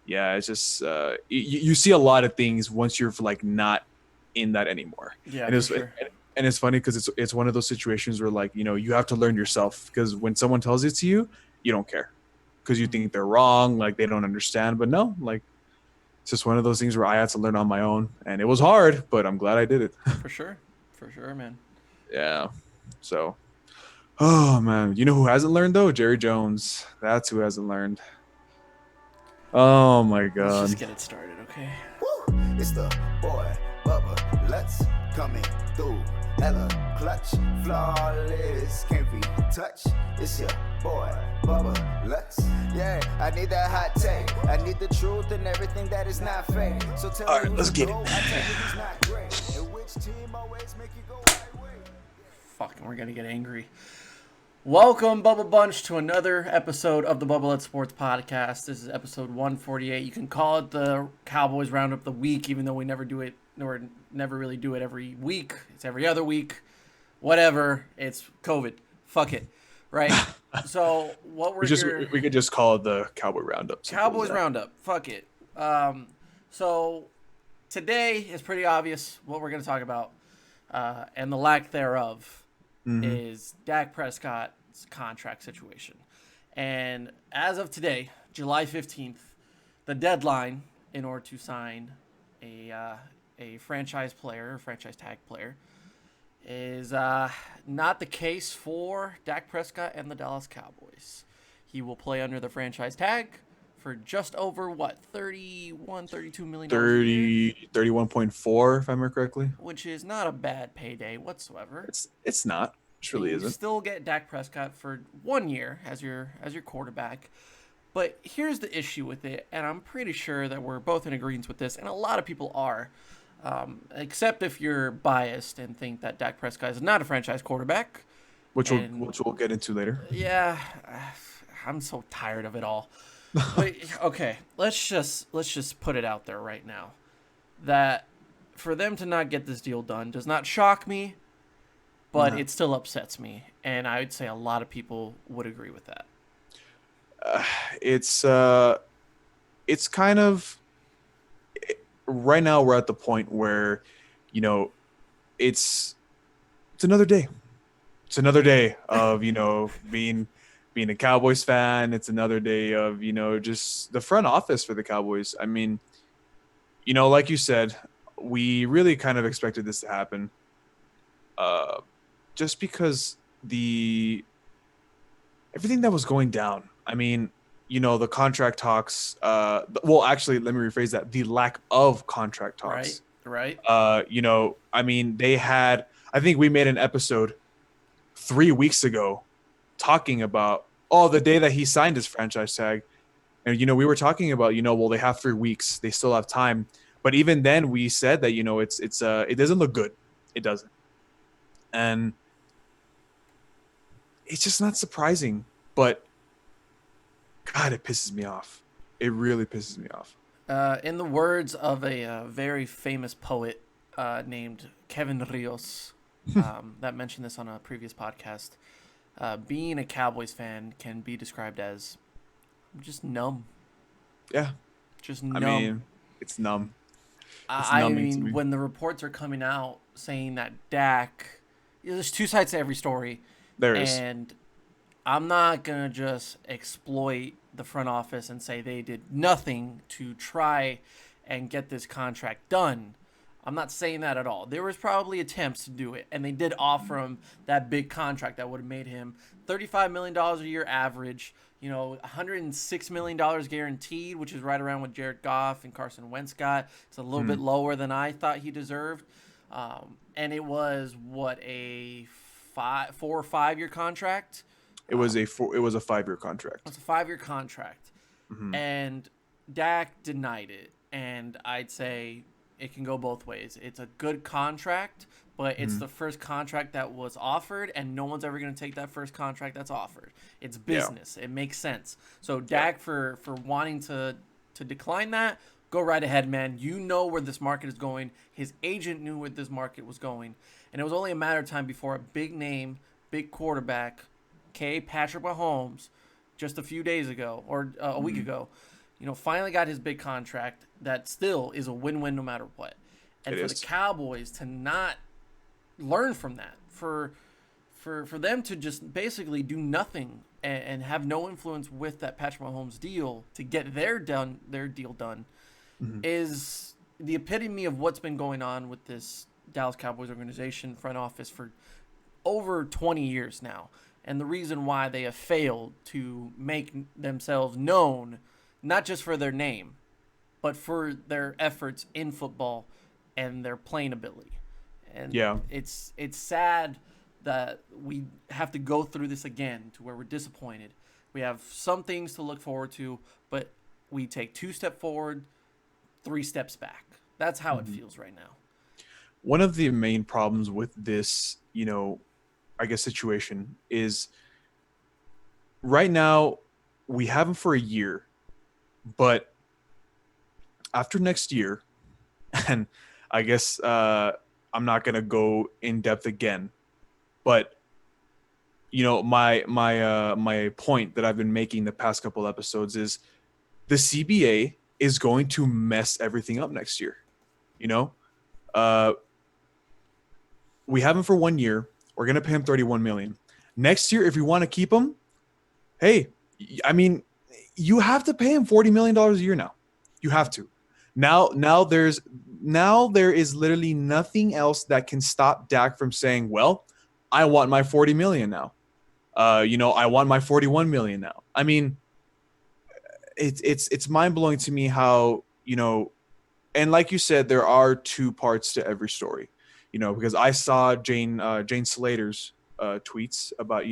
yeah, it's just you see a lot of things once you're like not in that anymore. Yeah, And for it's sure. and it's funny because it's one of those situations where like you have to learn yourself because when someone tells it to you, you don't care because you Mm, think they're wrong, like they don't understand. But no, like it's just one of those things where I had to learn on my own, and it was hard, but I'm glad I did it. for sure, man. Yeah. So, oh man, you know who hasn't learned though? Jerry Jones. That's who hasn't learned. Oh my Let's just god. get it started, okay? Woo! It's the boy, Bubba, let's coming through. Hella clutch, flawless, can't be touched. It's your boy, Bubba, let's. Yeah, I need that hot take. I need the truth and everything that is not fake. So tell All me right, let's who's the get it. GOAT, I tell you who's not great. And which team always make you go right way. Fucking, we're gonna get angry. Welcome, Bubble Bunch, to another episode of the Bubble Let Sports Podcast. This is episode 148. You can call it the Cowboys Roundup of the Week, even though we never do it, or never really do it every week. It's every other week. Whatever. It's COVID. Fuck it. Right? So, what we're here... We could just call it the Cowboy Roundup. Simple as Cowboys that. Roundup. Fuck it. So, today is pretty obvious what we're going to talk about, and the lack thereof is Dak Prescott's contract situation. And as of today, July 15th, the deadline in order to sign a franchise player, franchise tag player, is not the case for Dak Prescott and the Dallas Cowboys. He will play under the franchise tag for just over, what, 31, $32 million a year? 31.4, if I remember correctly. Which is not a bad payday whatsoever. It's not. It And really you isn't. still get Dak Prescott for 1 year as your quarterback. But here's the issue with it, and I'm pretty sure that we're both in agreement with this, and a lot of people are, except if you're biased and think that Dak Prescott is not a franchise quarterback. Which And we'll get into later. yeah, I'm so tired of it all. But okay, let's just put it out there right now that for them to not get this deal done does not shock me, but No. it still upsets me, and I would say a lot of people would agree with that. It's kind of right now we're at the point where you know it's it's another day. It's another day of being a Cowboys fan. It's another day of just the front office for the Cowboys. I mean, like you said, we really kind of expected this to happen, just because the everything that was going down. I mean, the contract talks. Well, actually, let me rephrase that: the lack of contract talks. Right. I mean, they had. I think we made an episode 3 weeks ago talking about the day that he signed his franchise tag, and we were talking about well, they have 3 weeks, they still have time, but even then we said that it doesn't look good, it doesn't, and it's just not surprising, but God, it pisses me off. It really pisses me off. In the words of a very famous poet named Kevin Rios, that mentioned this on a previous podcast, being a Cowboys fan can be described as just numb. Yeah, Just numb. I mean, it's numb. It's I numbing to me. mean, when the reports are coming out saying that Dak, there's two sides to every story. There is. And I'm not going to just exploit the front office and say they did nothing to try and get this contract done. I'm not saying that at all. There was probably attempts to do it, and they did offer him that big contract that would have made him $35 million a year average, $106 million guaranteed, which is right around what Jared Goff and Carson Wentz got. It's a little bit lower than I thought he deserved. And it was, a 4 or 5 year contract? It was a 5-year contract. It's a 5-year contract. Mm-hmm. And Dak denied it. And I'd say it can go both ways. It's a good contract, but it's the first contract that was offered, and no one's ever going to take that first contract that's offered. It's business. Yeah. It makes sense. So Dak, for wanting to decline that, go right ahead, man. You know where this market is going. His agent knew where this market was going. And it was only a matter of time before a big name, big quarterback, Patrick Mahomes, just a few days ago or a week ago, finally got his big contract that still is a win-win no matter what. And It for the is. Cowboys to not learn from that, for them to just basically do nothing and have no influence with that Patrick Mahomes deal to get their deal done, Mm-hmm. is the epitome of what's been going on with this Dallas Cowboys organization front office for over 20 years now. And the reason why they have failed to make themselves known, not just for their name, but for their efforts in football and their playing ability. And Yeah. it's sad that we have to go through this again to where we're disappointed. We have some things to look forward to, but we take 2 steps forward, 3 steps back. That's how it Mm-hmm. feels right now. One of the main problems with this, I guess situation is right now we have him for a year, but after next year, and I guess I'm not gonna go in depth again, but my point that I've been making the past couple episodes is the CBA is going to mess everything up next year. You know, uh, we have him for 1 year. We're gonna pay him 31 million. Next year, if we want to keep him, hey, I mean, you have to pay him $40 million a year now. You have to. Now there is literally nothing else that can stop Dak from saying, "Well, I want my 40 million now. I want my 41 million now." I mean, it's mind blowing to me how and like you said, there are two parts to every story. Because I saw Jane Slater's tweets about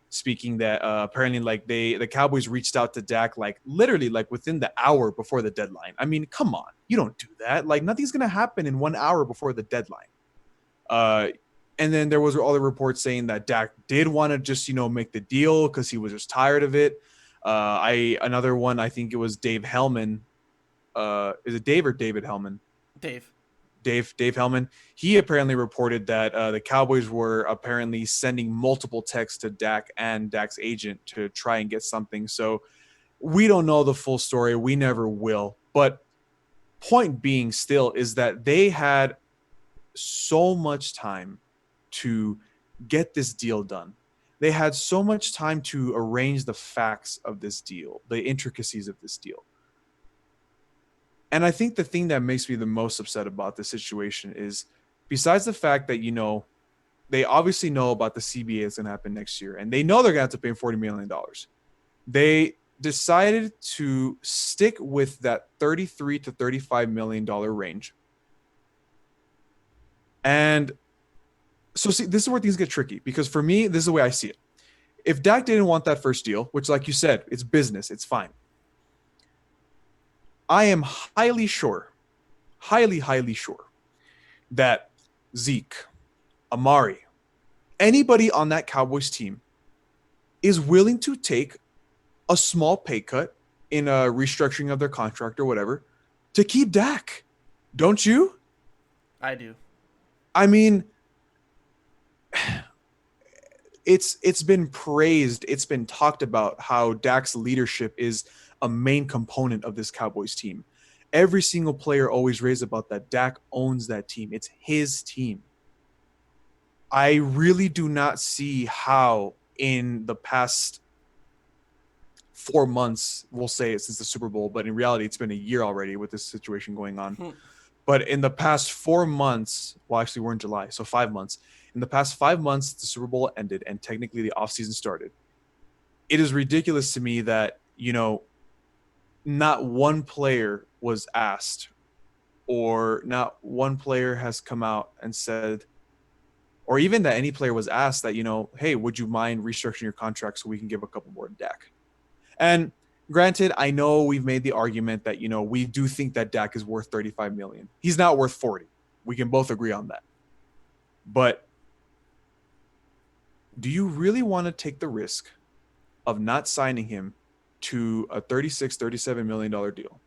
speaking that apparently like the Cowboys reached out to Dak like literally like within the hour before the deadline. I mean, come on, you don't do that. Like nothing's gonna happen in 1 hour before the deadline. Uh, and then there was all the reports saying that Dak did want to just make the deal because he was just tired of it. I another one I think it was Dave Hellman. Is it Dave or David Hellman? Dave. Dave Hellman. He apparently reported that the Cowboys were apparently sending multiple texts to Dak and Dak's agent to try and get something. So we don't know the full story. We never will. But point being still is that they had so much time to get this deal done. They had so much time to arrange the facts of this deal, the intricacies of this deal. And I think the thing that makes me the most upset about this situation is besides the fact that, they obviously know about the CBA that's going to happen next year, and they know they're going to have to pay $40 million. They decided to stick with that $33 to $35 million range. And so, see, this is where things get tricky because for me, this is the way I see it. If Dak didn't want that first deal, which, like you said, it's business, it's fine. I am highly sure, highly sure that Zeke, Amari, anybody on that Cowboys team is willing to take a small pay cut in a restructuring of their contract or whatever to keep Dak. Don't you? I do. I mean, it's been praised, it's been talked about how Dak's leadership is a main component of this Cowboys team. Every single player always raised about that. Dak owns that team. It's his team. I really do not see how in the past 4 months, we'll say it since the Super Bowl, but in reality, it's been a year already with this situation going on. But in the past 4 months, well, actually, we're in July, so 5 months. In the past 5 months, the Super Bowl ended and technically the offseason started. It is ridiculous to me that, not one player was asked or not one player has come out and said, or even that any player was asked that, hey, would you mind restructuring your contract so we can give a couple more to Dak? And granted, I know we've made the argument that, we do think that Dak is worth 35 million. He's not worth 40. We can both agree on that. But do you really want to take the risk of not signing him to a $36-37 million deal?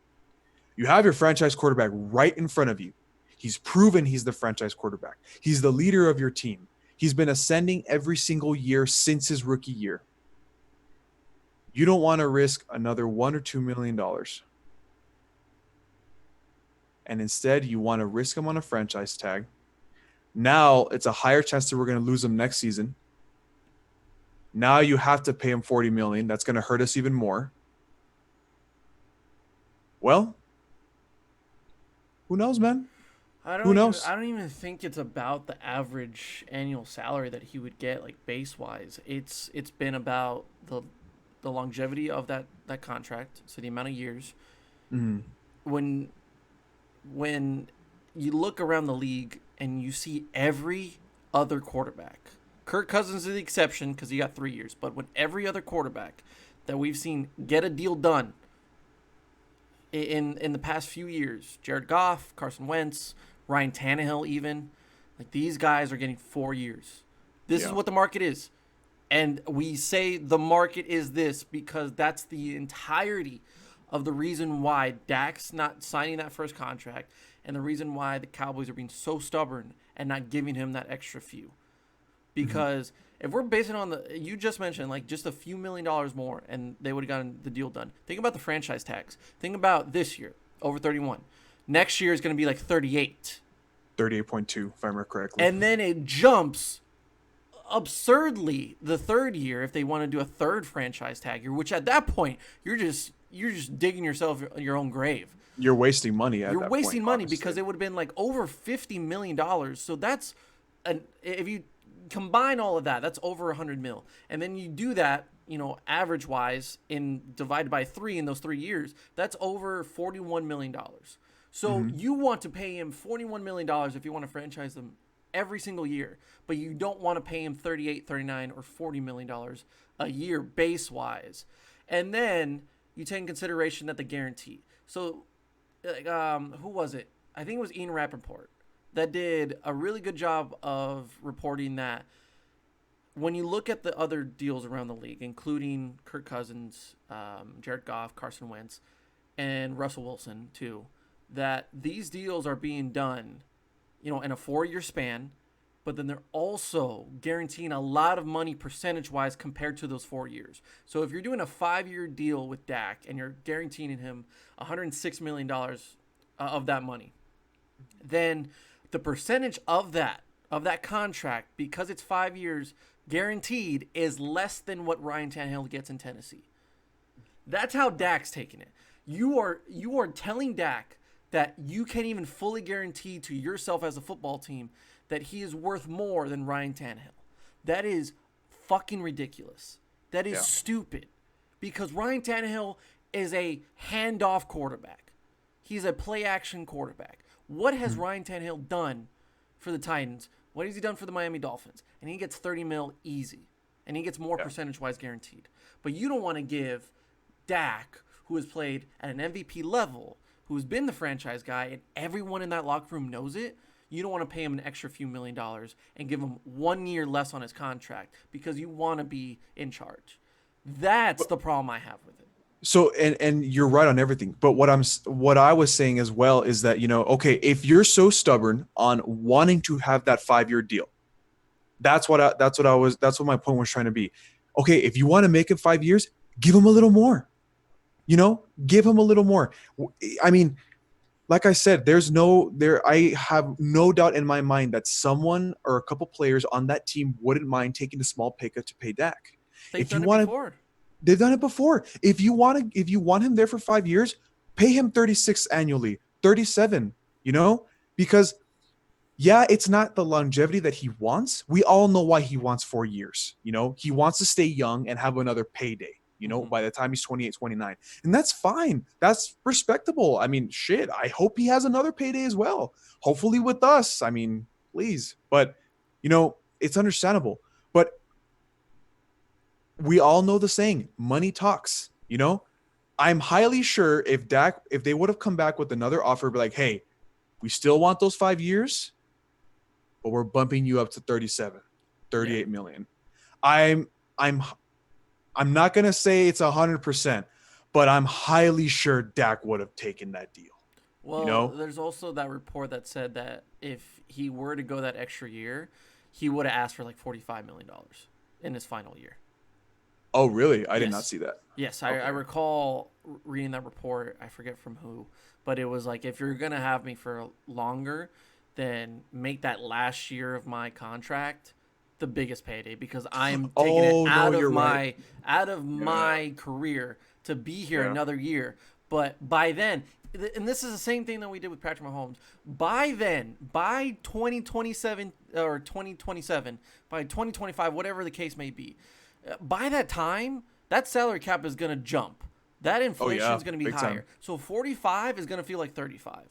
You have your franchise quarterback right in front of you. He's proven he's the franchise quarterback. He's the leader of your team. He's been ascending every single year since his rookie year. You don't want to risk another $1 or $2 million. And instead, you want to risk him on a franchise tag. Now it's a higher chance that we're going to lose him next season. Now you have to pay him $40 million. That's going to hurt us even more. Well, who knows, man? Who knows? I don't even think it's about the average annual salary that he would get, like base wise. It's been about the longevity of that contract, so the amount of years. Mm. When when you look around the league and you see every other quarterback, Kirk Cousins is the exception because he got 3 years, but when every other quarterback that we've seen get a deal done in the past few years, Jared Goff, Carson Wentz, Ryan Tannehill, even like these guys are getting 4 years. This is what the market is, and we say the market is this because that's the entirety of the reason why Dak's not signing that first contract, and the reason why the Cowboys are being so stubborn and not giving him that extra few. Because if we're basing on you just mentioned like just a few $1,000,000 more and they would have gotten the deal done. Think about the franchise tax. Think about this year, over 31. Next year is going to be like 38. 38.2, if I remember correctly. And then it jumps absurdly the third year if they want to do a third franchise tag year, which at that point you're just digging yourself your own grave. You're wasting money at that point. You're wasting money honestly. because it would have been like over $50 million. So that's if you combine all of that, that's over 100 mil. And then you do that, average wise divided by 3 in those 3 years, that's over $41 million. So you want to pay him $41 million if you want to franchise him every single year, but you don't want to pay him 38, 39, or $40 million a year base wise. And then you take in consideration that the guarantee. So who was it? I think it was Ian Rappaport that did a really good job of reporting that when you look at the other deals around the league, including Kirk Cousins, Jared Goff, Carson Wentz, and Russell Wilson too, that these deals are being done, in a 4-year span, but then they're also guaranteeing a lot of money percentage-wise compared to those 4 years. So if you're doing a 5-year deal with Dak and you're guaranteeing him $106 million of that money, then the percentage of that contract, because it's 5 years guaranteed, is less than what Ryan Tannehill gets in Tennessee. That's how Dak's taking it. You are telling Dak that you can't even fully guarantee to yourself as a football team that he is worth more than Ryan Tannehill. That is fucking ridiculous. That is stupid. Because Ryan Tannehill is a handoff quarterback. He's a play-action quarterback. What has Ryan Tannehill done for the Titans? What has he done for the Miami Dolphins? And he gets 30 mil easy. And he gets more percentage-wise guaranteed. But you don't want to give Dak, who has played at an MVP level, who's been the franchise guy, and everyone in that locker room knows it, you don't want to pay him an extra few $1,000,000 and give him 1 year less on his contract because you want to be in charge. That's the problem I have with it. So and you're right on everything, but what I was saying as well is that okay, if you're so stubborn on wanting to have that 5-year deal, that's what my point was trying to be. Okay, if you want to make it 5 years, give him a little more. Give him a little more. I mean, like I said, I have no doubt in my mind that someone or a couple players on that team wouldn't mind taking a small pay cut to pay Dak. They've done it before. They've done it before. If you want him there for 5 years, pay him 36 annually, 37, because it's not the longevity that he wants. We all know why he wants 4 years. He wants to stay young and have another payday, by the time he's 28, 29. And that's fine. That's respectable. I mean, shit, I hope he has another payday as well. Hopefully with us. I mean, please. But, it's understandable. But we all know the saying, money talks, I'm highly sure if they would have come back with another offer, be like, hey, we still want those 5 years, but we're bumping you up to 37, 38 million. I'm not going to say it's 100%, but I'm highly sure Dak would have taken that deal. Well, there's also that report that said that if he were to go that extra year, he would have asked for like $45 million in his final year. Oh, really? I did not Yes. see that. Yes, I Okay. recall reading that report. I forget from who, but it was like, if you're gonna have me for longer, then make that last year of my contract the biggest payday, because I'm taking it Oh no, you're right. out of Yeah. my career to be here Yeah. another year. But by then, and this is the same thing that we did with Patrick Mahomes. By then, by 2027 or 2027, by 2025, whatever the case may be, by that time, that salary cap is going to jump. That Oh inflation yeah, is going to be big time. higher. So 45 is going to feel like 35.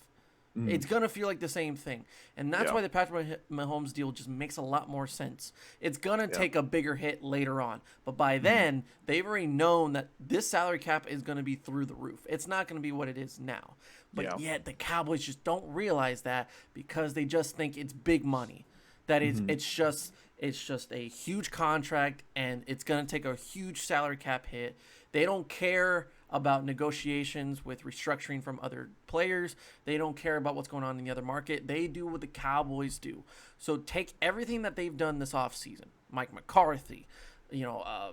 Mm, It's going to feel like the same thing. And that's yeah. why the Patrick Mahomes deal just makes a lot more sense. It's going to Yeah. take a bigger hit later on. But by Mm, then, they've already known that this salary cap is going to be through the roof. It's not going to be what it is now. But yeah. yet, the Cowboys just don't realize that, because they just think it's big money. That Hmm. it's just a huge contract, and it's going to take a huge salary cap hit. They don't care about negotiations with restructuring from other players. They don't care about what's going on in the other market. They do what the Cowboys do. So take everything that they've done this offseason. Mike McCarthy,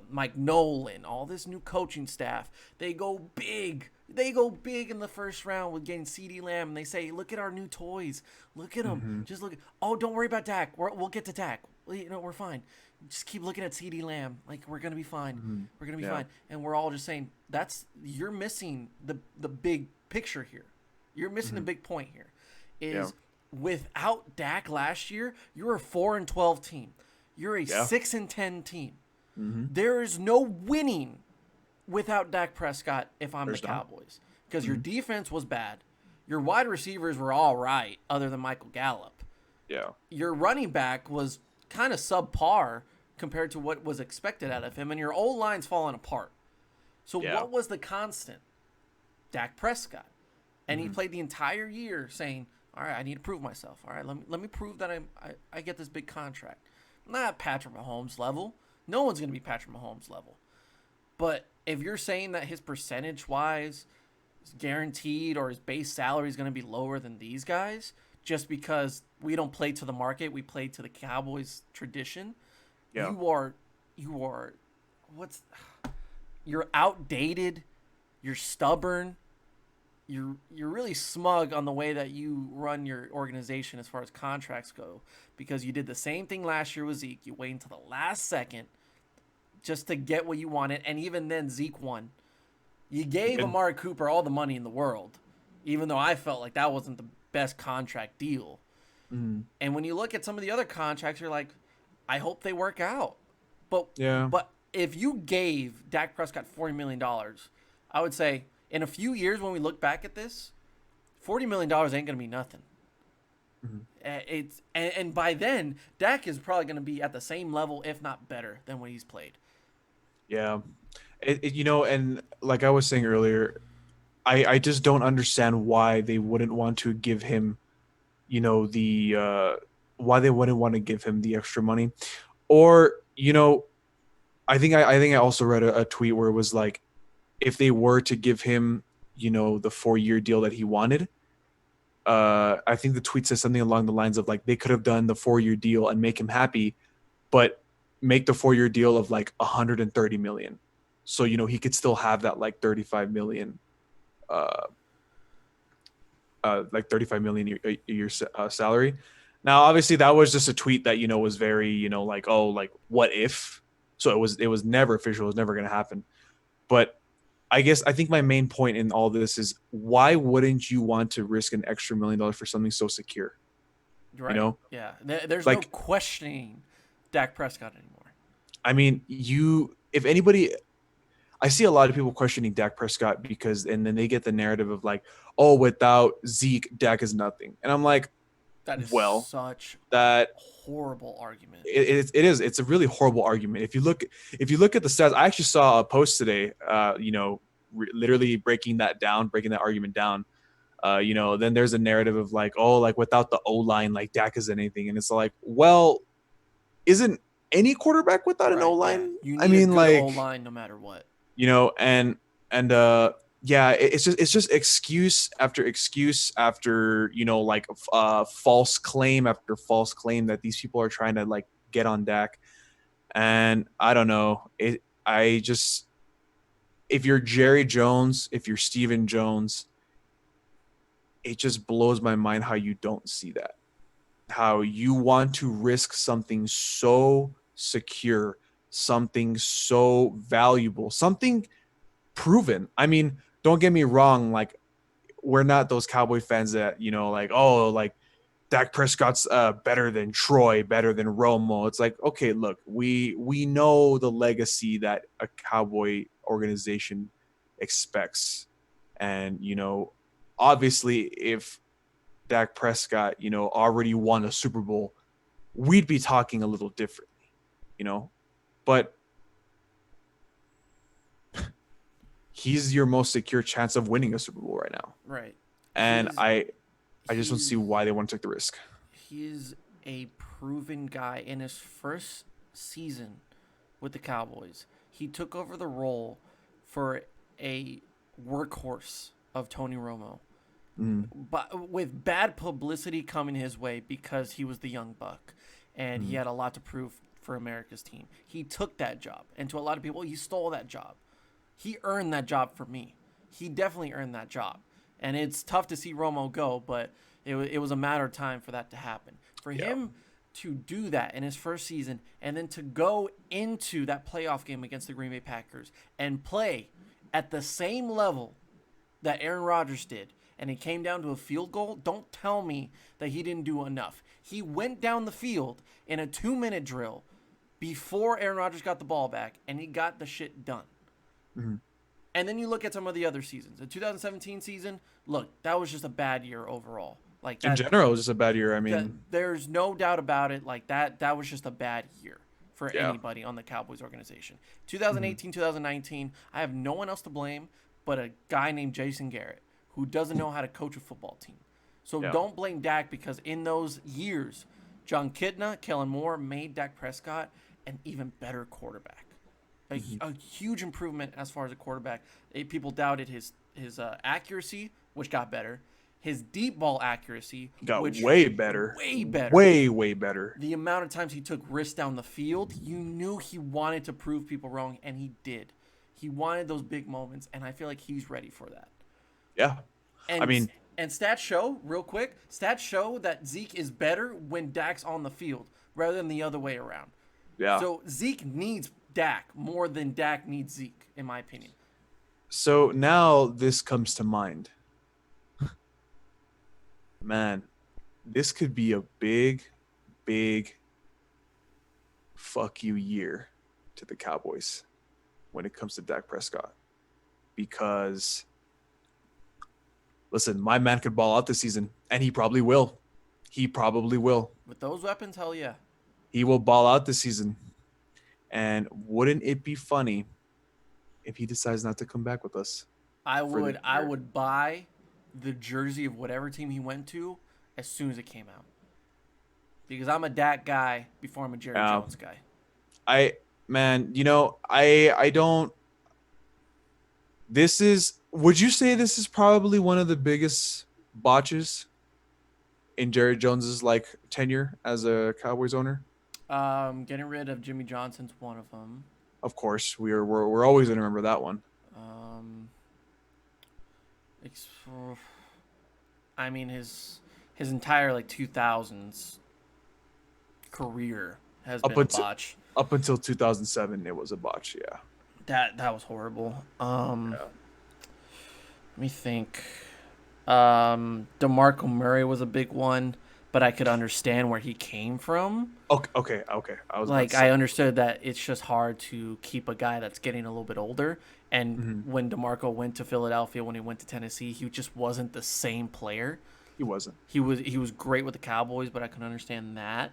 Mike Nolan, all this new coaching staff. They go big. They go big in the first round with getting CeeDee Lamb, and they say, "Look at our new toys. Look at them. Hmm. Just look. Oh, don't worry about Dak. We'll get to Dak. We're fine. Just keep looking at CeeDee Lamb. Like, we're gonna be fine. Hmm. We're gonna be Yeah. fine." And we're all just saying, you're missing the big picture here. You're missing the Hmm. big point here. Yeah. Is without Dak last year, you're a 4-12 team. You're a Yeah. 6-10 team. Hmm. There is no winning without Dak Prescott if I'm the There's not. Cowboys, because your Hmm. defense was bad. Your wide receivers were all right, other than Michael Gallup. Yeah. Your running back was kind of subpar compared to what was expected out of him, and your old line's falling apart. So Yeah. what was the constant? Dak Prescott. And he Hmm. played the entire year saying, "All right, I need to prove myself. All right, let me prove that I get this big contract." Not Patrick Mahomes level. No one's going to be Patrick Mahomes level. But if you're saying that his percentage wise is guaranteed, or his base salary is going to be lower than these guys, just because we don't play to the market, we play to the Cowboys tradition, Yeah. you are what's you're outdated, you're stubborn, you're really smug on the way that you run your organization as far as contracts go, because you did the same thing last year with Zeke. You wait until the last second just to get what you wanted, and even then Zeke won. You He gave did. Amari Cooper all the money in the world, even though I felt like that wasn't the best contract deal. Hmm. And when you look at some of the other contracts, you're like, I hope they work out. But Yeah. but if you gave Dak Prescott $40 million, I would say in a few years when we look back at this, $40 million ain't gonna be nothing. Hmm. And by then, Dak is probably gonna be at the same level, if not better, than what he's played. Yeah. And like I was saying earlier, I just don't understand why they wouldn't want to give him, the why they wouldn't want to give him the extra money. Or, I think I also read a tweet where it was like, if they were to give him, the 4-year deal that he wanted, I think the tweet says something along the lines of like they could have done the 4-year deal and make him happy, but make the 4-year deal of like 130 million. So, he could still have that uh, like 35 million a year salary. Now, obviously, that was just a tweet that was very like, oh, like what if? So it was never official. It was never going to happen. But I think my main point in all this is, why wouldn't you want to risk an extra $1 million for something so secure? You Right? know, Yeah. There's no like, questioning Dak Prescott anymore. I mean, if anybody, I see a lot of people questioning Dak Prescott because, and then they get the narrative of like, oh, without Zeke, Dak is nothing, and I'm like, That is well, such that a horrible argument. it's a really horrible argument. If you look at the stats, I actually saw a post today, literally breaking that argument down. Then there's a narrative of like, oh, like without the O line, like Dak is anything, and it's like, well, isn't any quarterback without an O Right? Yeah. line? You I need a mean, good O like, line no matter what. and yeah, it's just excuse after excuse after like false claim after false claim that these people are trying to like get on Dak. And I don't know, I just, if you're Jerry Jones, if you're Steven Jones, it just blows my mind how you don't see that. How you want to risk something so secure, something so valuable, something proven. I mean, don't get me wrong, like we're not those Cowboy fans that, like, oh, like Dak Prescott's better than Troy, better than Romo. It's like, okay, look, we know the legacy that a Cowboy organization expects, and obviously, if Dak Prescott, already won a Super Bowl, we'd be talking a little differently, you know. But he's your most secure chance of winning a Super Bowl right now, Right. and He's I just don't see he's why they want to take the risk. he's a proven guy. In his first season with the Cowboys, he took over the role for a workhorse of Tony Romo. Mm, But with bad publicity coming his way because he was the young buck and he mm, had a lot to prove for America's team. He took that job, and to a lot of people, he stole that job. He earned that job for me. He definitely earned that job. And it's tough to see Romo go, but it was a matter of time for that to happen. For yeah. him to do that in his first season and then to go into that playoff game against the Green Bay Packers and play at the same level that Aaron Rodgers did, and it came down to a field goal, don't tell me that he didn't do enough. He went down the field in a 2-minute drill before Aaron Rodgers got the ball back, and he got the shit done. Mhm. And then you look at some of the other seasons. The 2017 season, look, that was just a bad year overall. Like In that, general, it was just a bad year. I that mean, there's no doubt about it. Like that was just a bad year for yeah. anybody on the Cowboys organization. Mhm. 2018, 2019, I have no one else to blame but a guy named Jason Garrett who doesn't know how to coach a football team. So Yeah. don't blame Dak, because in those years, John Kidna, Kellen Moore made Dak Prescott an even better quarterback. Mhm. A huge improvement as far as a quarterback. People doubted his accuracy, which got better. His deep ball accuracy, Got which way better. way better. Way better. The amount of times he took risks down the field, you knew he wanted to prove people wrong, and he did. He wanted those big moments, and I feel like he's ready for that. Yeah. I And mean, and stats show, real quick, stats show that Zeke is better when Dak's on the field rather than the other way around. yeah. So Zeke needs Dak more than Dak needs Zeke, in my opinion. So now this comes to mind. Man, this could be a big fuck you year to the Cowboys when it comes to Dak Prescott. Because, listen, my man could ball out this season, and he probably will. He probably will. With those weapons, hell yeah. He will ball out this season. And wouldn't it be funny if he decides not to come back with us for the I year? would buy the jersey of whatever team he went to as soon as it came out. Because I'm a Dak guy before I'm a Jerry Jones guy. I man, I don't. This is. Would you say this is probably one of the biggest botches in Jerry Jones's like tenure as a Cowboys owner? Getting rid of Jimmy Johnson's one of them. Of course, we're always gonna remember that one. Um, ex- I mean his entire like 2000s career has Up been a until botch. up until 2007, it was a botch. Yeah. That was horrible. Yeah. Let me think. DeMarco Murray was a big one, but I could understand where he came from. Okay. I was about Like to say. I understood that it's just hard to keep a guy that's getting a little bit older. And Mhm. when DeMarco went to Philadelphia, when he went to Tennessee, he just wasn't the same player. He wasn't. He was great with the Cowboys, but I can understand that.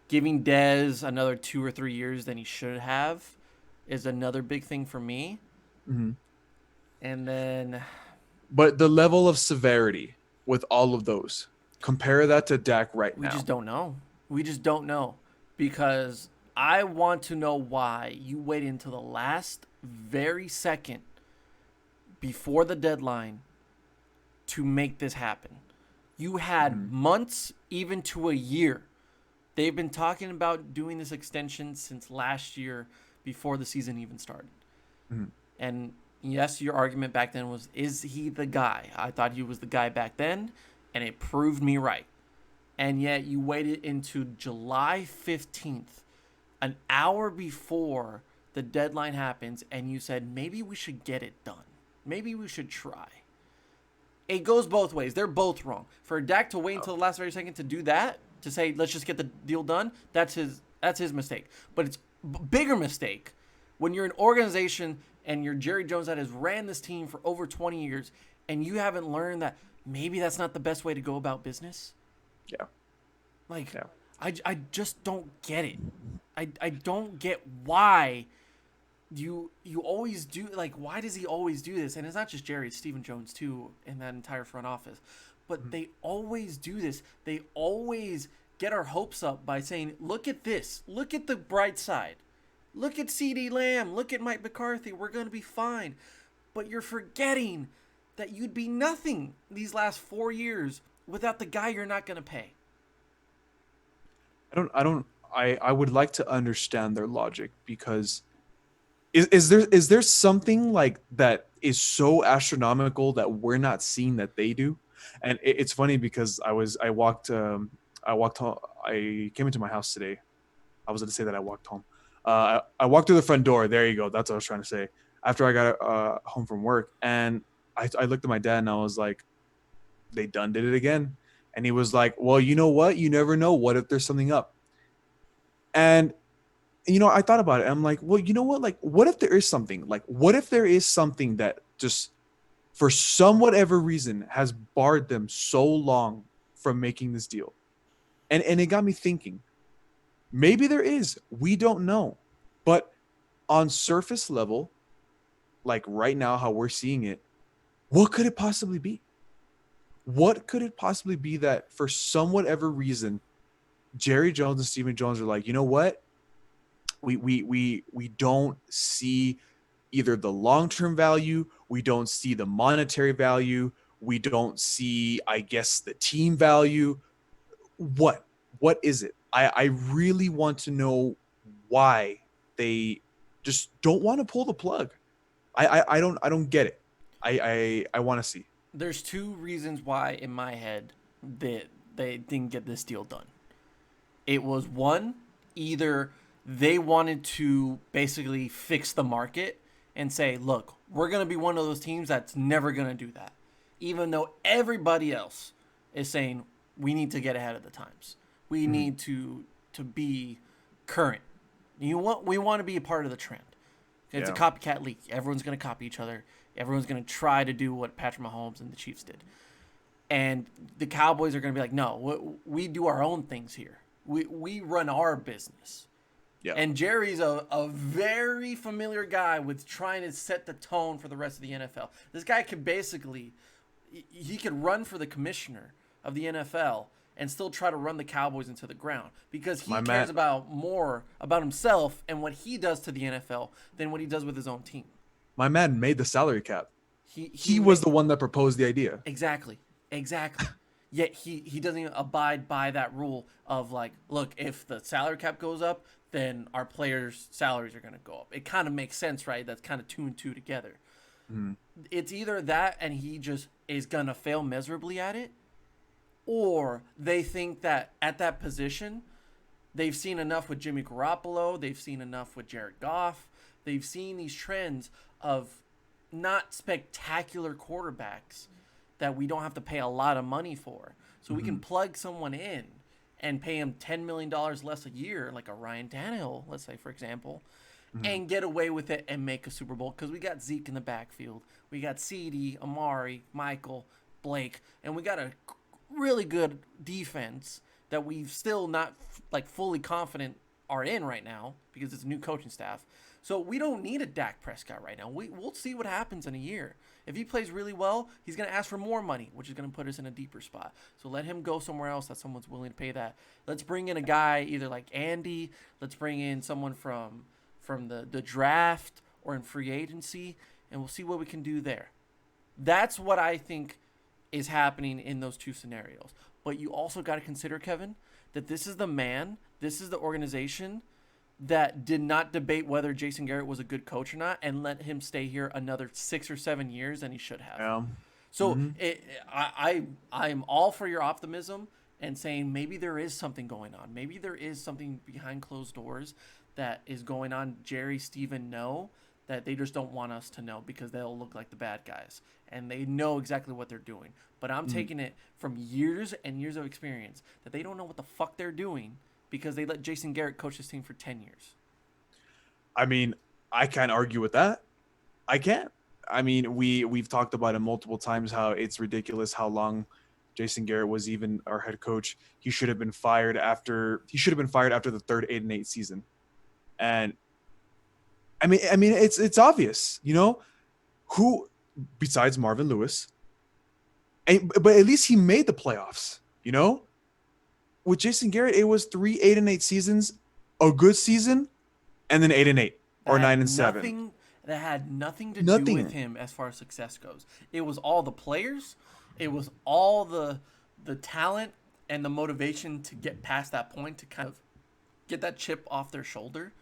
Giving Dez another 2 or 3 years than he should have is another big thing for me. Hmm. And then But the level of severity with all of those, compare that to Dak right we now. just don't know. We just don't know, because I want to know why you waited until the last very second before the deadline to make this happen. You had months, even to a year, They've been talking about doing this extension since last year before the season even started. Mhm. And yes, your argument back then was, is he the guy? I thought he was the guy back then, and it proved me right. And yet you waited into July 15th, an hour before the deadline happens, and you said, maybe we should get it done. Maybe we should try. It goes both ways. They're both wrong. For Dak to wait until the last very second to do that, to say let's just get the deal done, that's his mistake. But it's bigger mistake when you're an organization and you're Jerry Jones that has ran this team for over 20 years, and you haven't learned that maybe that's not the best way to go about business. Yeah. Like, Yeah. I just don't get it. I don't get why you always do, like, why does he always do this? And it's not just Jerry, it's Stephen Jones too, in that entire front office. But they always do this. They always get our hopes up by saying, look at this. Look at the bright side. Look at CeeDee Lamb. Look at Mike McCarthy. We're going to be fine. But you're forgetting that you'd be nothing these last 4 years without the guy you're not going to pay. I would like to understand their logic, because is there something like that is so astronomical that we're not seeing that they do? And it's funny because I walked home, I came into my house today. I was going to say that I walked home. I walked through the front door. There you go. That's what I was trying to say. After I got home from work, and I looked at my dad and I was like, they done did it again. And he was like, well, you know what? You never know. What if there's something up? And, I thought about it. I'm like, well, you know what? Like, what if there is something? Like, what if there is something that just, for some whatever reason, has barred them so long from making this deal? And it got me thinking, maybe there is. We don't know. But on surface level, like right now, how we're seeing it, what could it possibly be? What could it possibly be that for some whatever reason, Jerry Jones and Stephen Jones are like, you know what? We don't see either the long-term value, we don't see the monetary value, we don't see, I guess, the team value. What is it? I really want to know why they just don't want to pull the plug. I don't get it. I want to see. There's two reasons why, in my head, that they didn't get this deal done. It was one, either they wanted to basically fix the market and say, look, we're going to be one of those teams that's never going to do that. Even though everybody else is saying we need to get ahead of the times. We need to be current. We want to be a part of the trend. It's a copycat league. Everyone's going to copy each other. Everyone's going to try to do what Patrick Mahomes and the Chiefs did. And the Cowboys are going to be like, no, we do our own things here. We run our business. Yeah. And Jerry's a very familiar guy with trying to set the tone for the rest of the NFL. This guy could basically, he could run for the commissioner of the NFL and still try to run the Cowboys into the ground, because he cares about more about himself and what he does to the NFL than what he does with his own team. My man made the salary cap. He was was the one that proposed the idea. Exactly. Yet he doesn't even abide by that rule of, like, look, if the salary cap goes up, then our players' salaries are going to go up. It kind of makes sense, right? That's kind of two and two together. It's either that and he just is going to fail miserably at it, or they think that at that position, they've seen enough with Jimmy Garoppolo, they've seen enough with Jared Goff, they've seen these trends of not spectacular quarterbacks that we don't have to pay a lot of money for. So we can plug someone in and pay him $10 million less a year, like a Ryan Tannehill, let's say, for example, and get away with it and make a Super Bowl, because we got Zeke in the backfield. We got CeeDee, Amari, Michael, Blake, and we got a really good defense that we've still not like fully confident are in right now, because it's a new coaching staff. So we don't need a Dak Prescott right now. We'll see what happens in a year. If he plays really well, he's going to ask for more money, which is going to put us in a deeper spot. So let him go somewhere else that someone's willing to pay that. Let's bring in a guy either like Andy. Let's bring in someone from the draft or in free agency, and we'll see what we can do there. That's what I think is happening in those two scenarios. But you also got to consider, Kevin, that this is the man, this is the organization that did not debate whether Jason Garrett was a good coach or not and let him stay here another 6 or 7 years than he should have. Yeah. So I'm all for your optimism and saying maybe there is something going on. Maybe there is something behind closed doors that is going on. Jerry, Steven know that they just don't want us to know because they'll look like the bad guys. And they know exactly what they're doing. But I'm taking it from years and years of experience that they don't know what the fuck they're doing because they let Jason Garrett coach this team for 10 years. I mean, I can't argue with that. I can't. I mean, we've talked about it multiple times how it's ridiculous how long Jason Garrett was even our head coach. He should have been fired after the third 8-8 season. And I mean it's obvious, who besides Marvin Lewis. But at least he made the playoffs, With Jason Garrett, it was 3 8-8 seasons, a good season, and then 8-8 or 9-7. That had nothing to do with him as far as success goes. It was all the players, it was all the talent and the motivation to get past that point to kind of get that chip off their shoulder.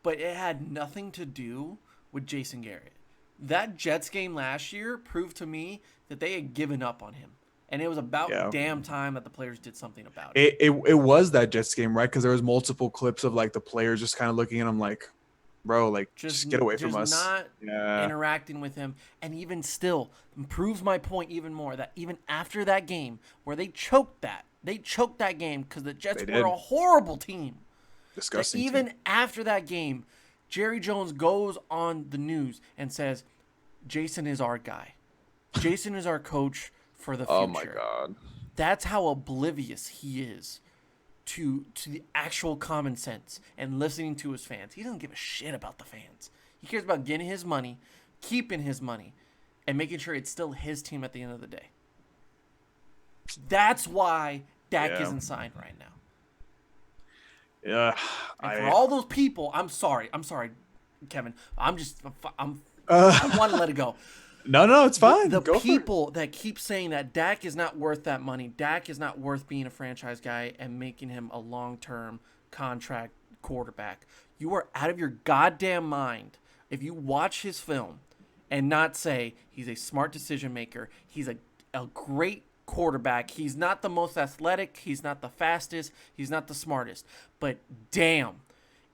But it had nothing to do with Jason Garrett. That Jets game last year proved to me that they had given up on him. And it was about damn time that the players did something about it. It was that Jets game, right? Because there was multiple clips of like the players just kind of looking at him like, bro, like just get away from us. Not interacting with him. And even still, proves my point even more that even after that game where they choked that game because the Jets were a horrible team. Disgusting. Even after that game, Jerry Jones goes on the news and says, Jason is our guy. Jason is our coach for the future. Oh my God. That's how oblivious he is to the actual common sense and listening to his fans. He doesn't give a shit about the fans. He cares about getting his money, keeping his money, and making sure it's still his team at the end of the day. That's why Dak isn't signed right now. Yeah. And for all those people, I'm sorry, Kevin. I want to let it go. No, it's fine. The people that keep saying that Dak is not worth that money, Dak is not worth being a franchise guy and making him a long-term contract quarterback. You are out of your goddamn mind if you watch his film and not say he's a smart decision maker, he's a great quarterback. He's not the most athletic, he's not the fastest, he's not the smartest, but damn,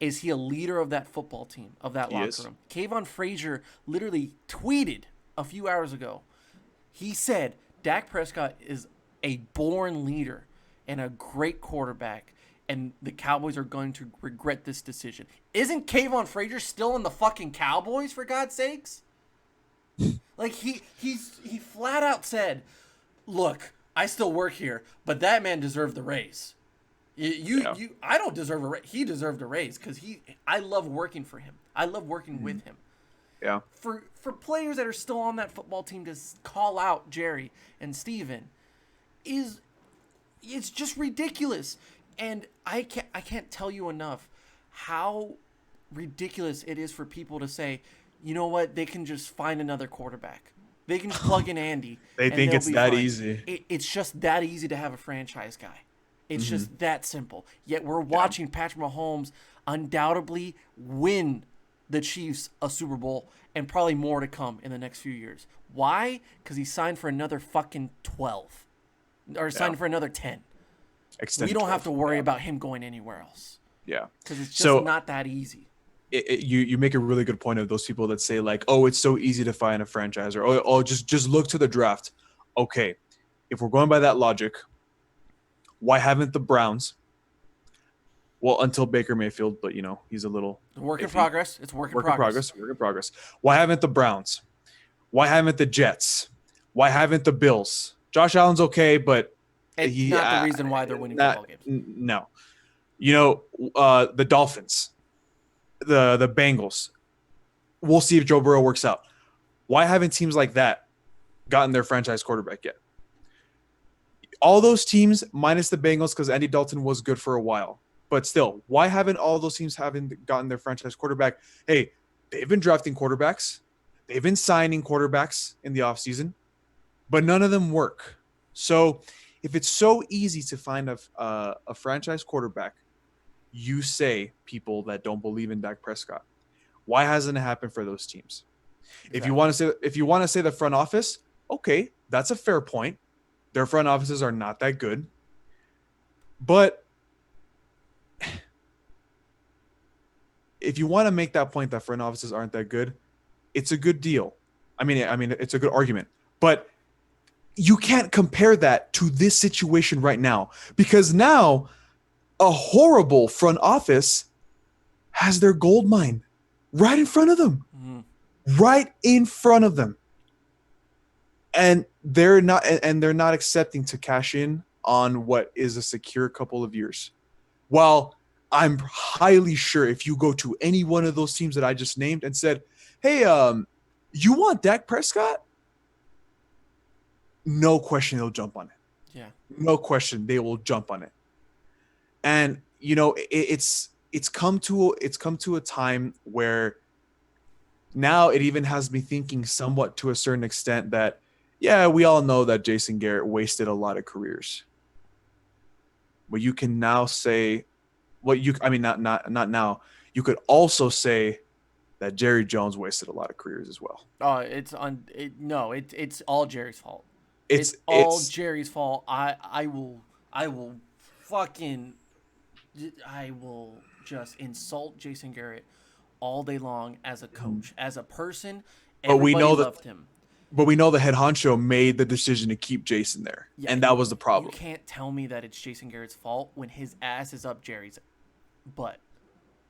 is he a leader of that football team, of that locker room. Kayvon Frazier literally tweeted a few hours ago. He said Dak Prescott is a born leader and a great quarterback, and the Cowboys are going to regret this decision. Isn't Kayvon Frazier still in the fucking Cowboys, for God's sakes? Like he flat out said, look, I still work here, but that man deserved the raise. I don't deserve a raise. He deserved a raise because I love working for him. I love working with him. Yeah. For players that are still on that football team to call out Jerry and Steven it's just ridiculous. And I can't tell you enough how ridiculous it is for people to say, you know what, they can just find another quarterback. They can just plug in Andy. They think it's that easy. It's just that easy to have a franchise guy. It's just that simple. Yet we're watching Patrick Mahomes undoubtedly win the Chiefs a Super Bowl and probably more to come in the next few years. Why? Because he signed for another fucking 12. Or signed for another 10. Extended we don't 12. have to worry about him going anywhere else. Yeah. Because it's just not that easy. You make a really good point of those people that say like, oh, it's so easy to find a franchise, or just look to the draft. Okay, if we're going by that logic, why haven't the Browns? Well, until Baker Mayfield, but he's a little work in progress. It's work in progress. Work in progress. Why haven't the Browns? Why haven't the Jets? Why haven't the Bills? Josh Allen's okay, but it's not the reason why they're winning football games. No, the Dolphins. The Bengals. We'll see if Joe Burrow works out. Why haven't teams like that gotten their franchise quarterback yet? All those teams, minus the Bengals, because Andy Dalton was good for a while. But still, why haven't all those teams gotten their franchise quarterback? Hey, they've been drafting quarterbacks. They've been signing quarterbacks in the offseason, but none of them work. So if it's so easy to find a franchise quarterback, you say people that don't believe in Dak Prescott. Why hasn't it happened for those teams? Exactly. If you want to say the front office, okay, that's a fair point. Their front offices are not that good, but if you want to make that point that front offices aren't that good, it's a good deal. I mean, it's a good argument, but you can't compare that to this situation right now because now a horrible front office has their gold mine right in front of them, right in front of them, and they're not accepting to cash in on what is a secure couple of years. While I'm highly sure if you go to any one of those teams that I just named and said, "Hey, you want Dak Prescott?" No question they'll jump on it. Yeah. No question they will jump on it. And it's come to a time where now it even has me thinking somewhat to a certain extent that yeah, we all know that Jason Garrett wasted a lot of careers. But you can now say what you I mean not now. You could also say that Jerry Jones wasted a lot of careers as well. Oh, it's all Jerry's fault. It's all It's Jerry's fault. I will fucking I will just insult Jason Garrett all day long as a coach, as a person. but we Everybody know that loved him. but we know the head honcho made the decision to keep Jason there. Yeah, And you, that was the you problem. can't tell me that it's Jason Garrett's fault when his ass is up Jerry's butt,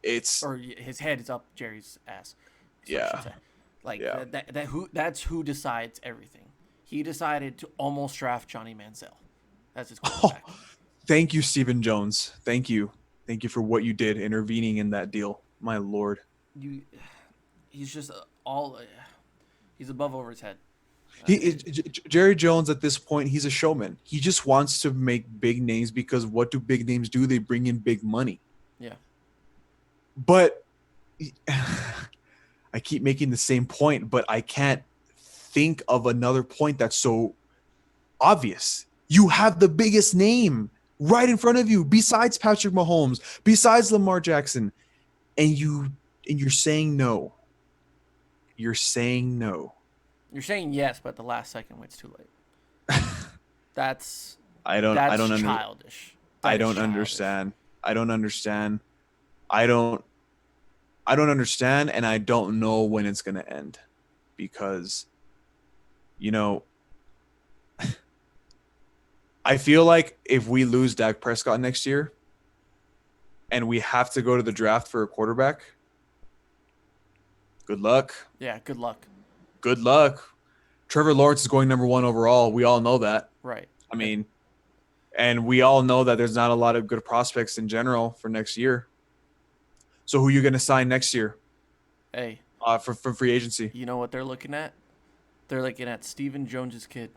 It's or his head is up Jerry's ass. That's what I yeah. should say. Like Yeah. that's who decides everything. He decided to almost draft Johnny Manziel. That's his Oh, quarterback. thank you, Stephen Jones. Thank you. Thank you for what you did intervening in that deal. My lord. You, he's just he's above over his head. Jerry Jones at this point, he's a showman. He just wants to make big names because what do big names do? They bring in big money. Yeah. But I keep making the same point, but I can't think of another point that's so obvious. You have the biggest name right in front of you, besides Patrick Mahomes, besides Lamar Jackson, and you're saying no. You're saying no. You're saying yes, but the last second when it's too late. That's I don't childish. I That is don't childish. understand. I don't understand. I don't understand, and I don't know when it's gonna end. Because you know, I feel like if we lose Dak Prescott next year and we have to go to the draft for a quarterback, good luck. Yeah, good luck. Good luck. Trevor Lawrence is going number 1 overall. We all know that. Right. I mean, and we all know that there's not a lot of good prospects in general for next year. So who are you going to sign next year Hey, for free agency? you know what they're looking at? They're looking at Stephen Jones's kid.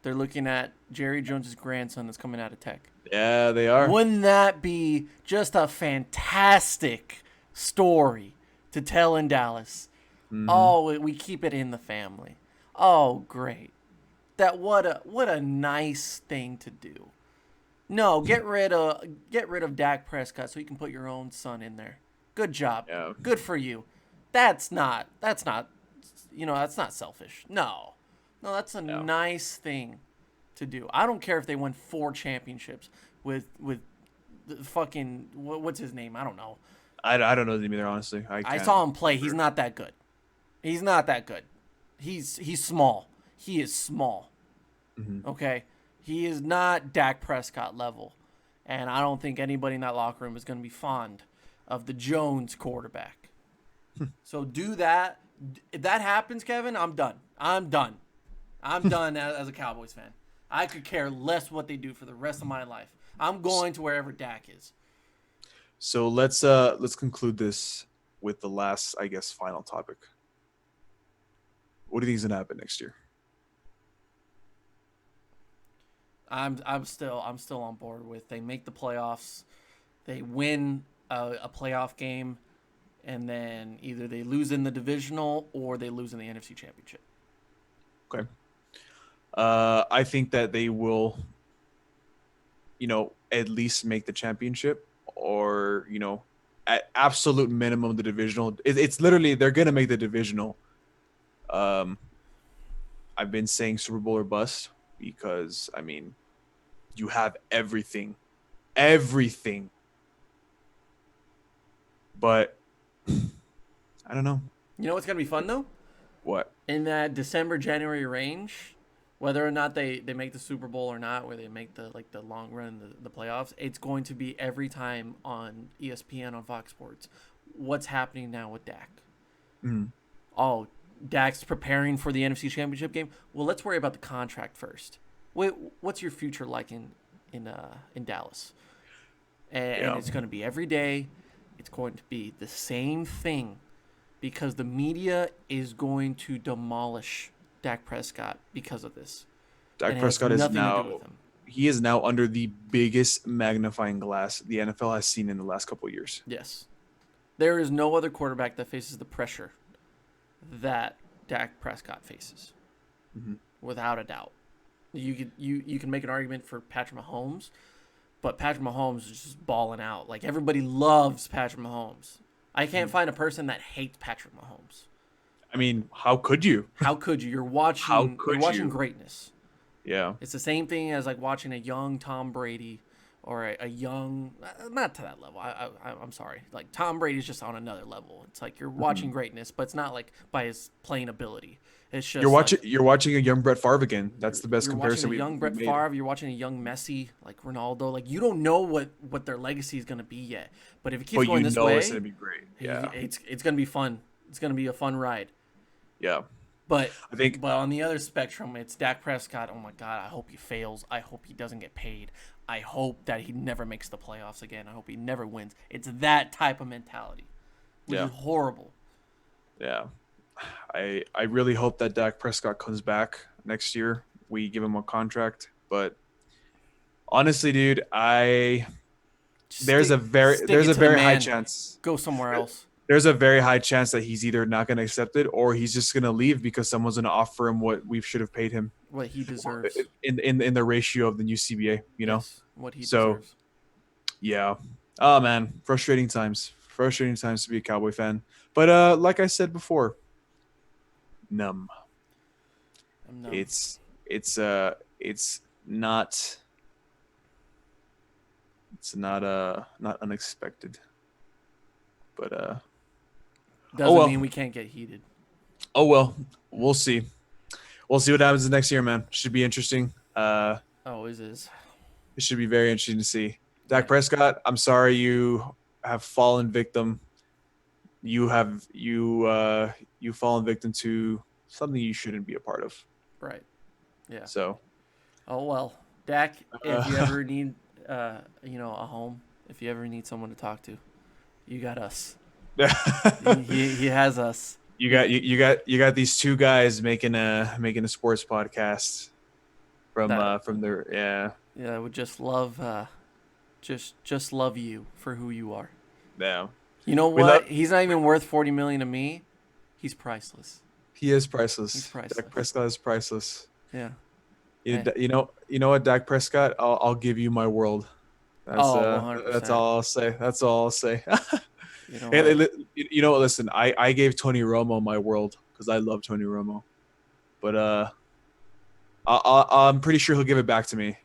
They're looking at Jerry Jones's grandson that's coming out of Tech. Yeah, they are. Wouldn't that be just a fantastic story to tell in Dallas? Mm-hmm. Oh, we keep it in the family. Oh, great. What a nice thing to do. No, get rid of Dak Prescott so you can put your own son in there. Good job. Yeah. Good for you. That's not that's not selfish. No. No, that's a nice thing to do. I don't care if they win 4 championships with the fucking what's his name? I don't know. I don't know them either, honestly. I saw him play. He's not that good. He's not that good. He's small. He is small. Mm-hmm. Okay? He is not Dak Prescott level. And I don't think anybody in that locker room is going to be fond of the Jones quarterback. So do that. If that happens, Kevin, I'm done. I'm done as a Cowboys fan. I could care less what they do for the rest of my life. I'm going to wherever Dak is. So let's conclude this with the last, I guess, final topic. What do you think is gonna happen next year? I'm still on board with they make the playoffs, they win a playoff game, and then either they lose in the divisional or they lose in the NFC Championship. Okay. I think that they will at least make the championship, or at absolute minimum the divisional. It's literally they're gonna make the divisional. Um, I've been saying Super Bowl or bust because I mean you have everything, but I don't know You know what's gonna be fun though? what. In that December January range, whether or not they make the Super Bowl or not, where they make the long run, the playoffs, it's going to be every time on ESPN on Fox Sports. What's happening now with Dak? Mm. Oh, Dak's preparing for the NFC Championship game. Well, let's worry about the contract first. Wait, what's your future like in Dallas? And Yeah, it's going to be every day. It's going to be the same thing because the media is going to demolish Dak Prescott because of this, Dak and it has Prescott is nothing to do now with him. he is now under the biggest magnifying glass the NFL has seen in the last couple of years. Yes, there is no other quarterback that faces the pressure that Dak Prescott faces, without a doubt. You can make an argument for Patrick Mahomes, but Patrick Mahomes is just balling out. Like everybody loves Patrick Mahomes. I can't find a person that hates Patrick Mahomes. I mean, how could you? How could you? You're How watching. You're could watching you? greatness. Yeah. It's the same thing as like watching a young Tom Brady or a young, not to that level. I'm sorry. Like Tom Brady's just on another level. It's like you're watching greatness, but it's not like by his playing ability. It's just You're watching a young Brett Favre again. That's the best you're watching comparison a young Brett we made. Favre. You're watching a young Messi, like Ronaldo. Like you don't know what their legacy is gonna be yet. But if it keeps But going you this know way, it's gonna be great. Yeah. it's gonna be fun. It's gonna be a fun ride. Yeah. But I think on the other spectrum, it's Dak Prescott. Oh my God! I hope he fails. I hope he doesn't get paid. I hope that he never makes the playoffs again. I hope he never wins. It's that type of mentality, which Yeah. is horrible. Yeah. I really hope that Dak Prescott comes back next year. We give him a contract, but honestly, dude, there's a very Stick there's it a to the very high man. chance. Go somewhere else. There's a very high chance that he's either not going to accept it or he's just going to leave because someone's going to offer him what we should have paid him What he deserves. in the ratio of the new CBA, Yes, what he So, deserves. yeah. Oh man, frustrating times. Frustrating times to be a Cowboy fan. But like I said before, numb. I'm numb. It's not unexpected. But Doesn't well. mean we can't get heated. Oh well, we'll see. We'll see what happens next year, man. Should be interesting. Always is. It should be very interesting to see. Dak Yeah. Prescott, I'm sorry you have fallen victim. You've fallen victim to something you shouldn't be a part of. Right. Yeah. So Oh well, Dak. If you Uh, ever need, a home, if you ever need someone to talk to, you got us. He has us. you got these two guys making a sports podcast That from their I would just love, just love you for who you are. yeah. You know We what? love He's not even worth $40 million to me. He's priceless. He is priceless. He's priceless. Dak Prescott is priceless. Yeah. You know what, Dak Prescott? I'll give you my world. That's 100%. that's all I'll say. That's all I'll say. You know And what? you know what? Listen, I gave Tony Romo my world because I love Tony Romo, but I'm pretty sure he'll give it back to me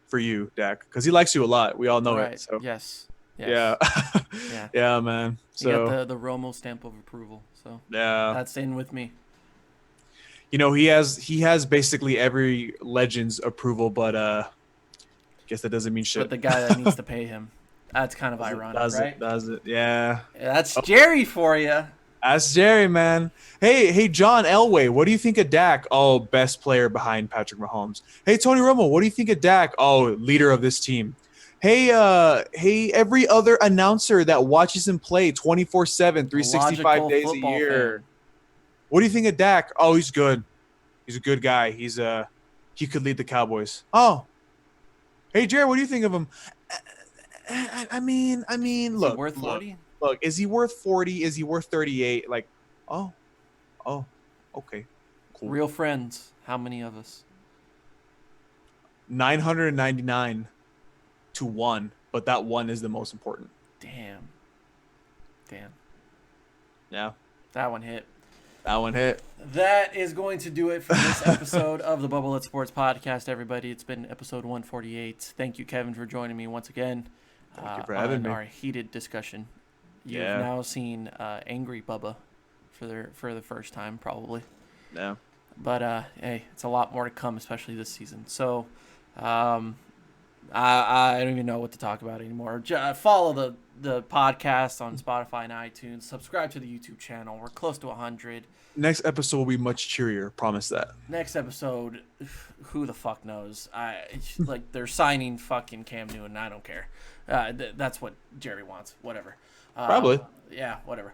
for you, Dak, because he likes you a lot. We all know Right. it. So Yes. yeah, Yeah. yeah, man. You got So the Romo stamp of approval. So yeah, that's in with me. he has basically every Legend's approval, but guess that doesn't mean shit. But the guy that needs to pay him. That's kind of ironic, right? Does it? Yeah. Yeah, that's Jerry for you. Ask Jerry, man. Hey, John Elway, what do you think of Dak? Oh, best player behind Patrick Mahomes. Hey, Tony Romo, what do you think of Dak? Oh, leader of this team. Hey, every other announcer that watches him play 24/7, 365 Logical days a football year. fan. What do you think of Dak? Oh, he's good. He's a good guy. He could lead the Cowboys. Oh. Hey, Jerry, what do you think of him? I mean, Is look, he worth 40? look, is he worth 40? Is he worth 38? Like, oh, okay, cool. Real friends. How many of us? 999. to one, but that one is the most important. Damn. Yeah. That one hit. That is going to do it for this episode of the Bubble It Sports Podcast, everybody. It's been episode 148. Thank you, Kevin, for joining me once again. Thank you for having me. Our heated discussion. You've Yeah. now seen angry Bubba for the first time, probably. Yeah. But hey, it's a lot more to come, especially this season. So I don't even know what to talk about anymore. Follow the podcast on Spotify and iTunes. Subscribe to the YouTube channel. We're close to 100. Next episode will be much cheerier. Promise that. Next episode, who the fuck knows? Like they're signing fucking Cam Newton. I don't care. That's what Jerry wants. Whatever. Probably. Yeah, whatever.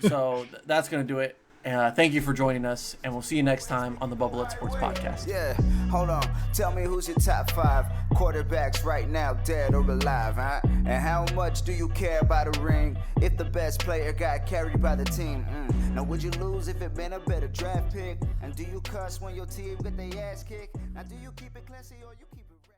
So that's gonna do it. Thank you for joining us, and we'll see you next time on the Bubble It Sports Podcast. Yeah, hold on. Tell me who's your top 5 quarterbacks right now, dead or alive, huh? And how much do you care about a ring if the best player got carried by the team? Now, would you lose if it been a better draft pick? And do you cuss when your team get their ass kicked? Now, do you keep it classy or you keep it